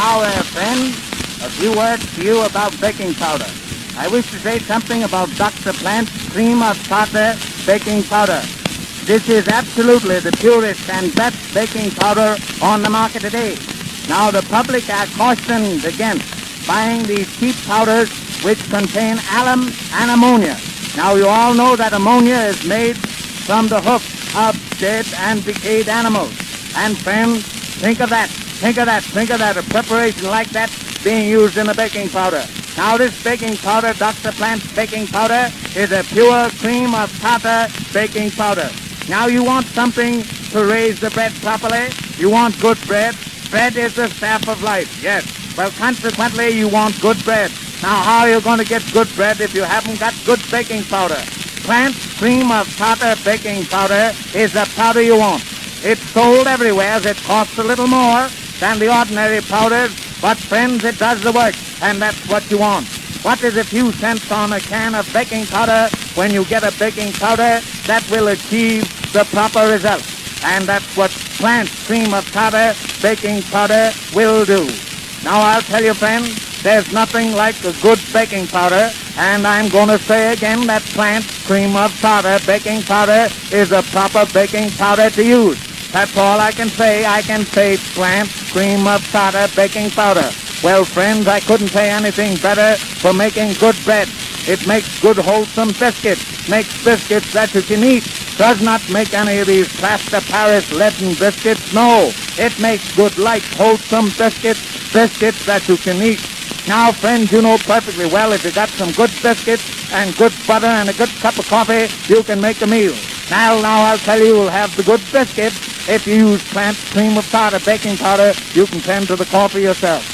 Now, friend, a few words to you about baking powder. I wish to say something about Dr. Plant's cream of tartar baking powder. This is absolutely the purest and best baking powder on the market today. Now, the public are cautioned against buying these cheap powders which contain alum and ammonia. Now, you all know that ammonia is made from the hoof of dead and decayed animals. And friends, think of that, a preparation like that being used in a baking powder. Now, this baking powder, Dr. Plant's baking powder, is a pure cream of tartar baking powder. Now, you want something to raise the bread properly. You want good bread. Bread is the staff of life, yes. Well, consequently, you want good bread. Now, how are you going to get good bread if you haven't got good baking powder? Plant's cream of tartar baking powder is the powder you want. It's sold everywhere as it costs a little more than the ordinary powders, but, friends, it does the work, and that's what you want. What is a few cents on a can of baking powder when you get a baking powder that will achieve the proper result? And that's what Plant's cream of tartar baking powder will do. Now, I'll tell you, friends, there's nothing like a good baking powder, and I'm going to say again that Plant's cream of tartar baking powder is a proper baking powder to use. That's all I can say. I can say Plant's cream of tartar baking powder. Well, friends, I couldn't say anything better for making good bread. It makes good, wholesome biscuits, makes biscuits that you can eat. Does not make any of these plaster Paris leaden biscuits. No, it makes good, light, wholesome biscuits that you can eat. Now, friends, you know perfectly well if you got some good biscuits and good butter and a good cup of coffee, you can make a meal. Now, I'll tell you, you'll have the good biscuits if you use Plant's cream of tartar baking powder. You can tend to the coffee yourself.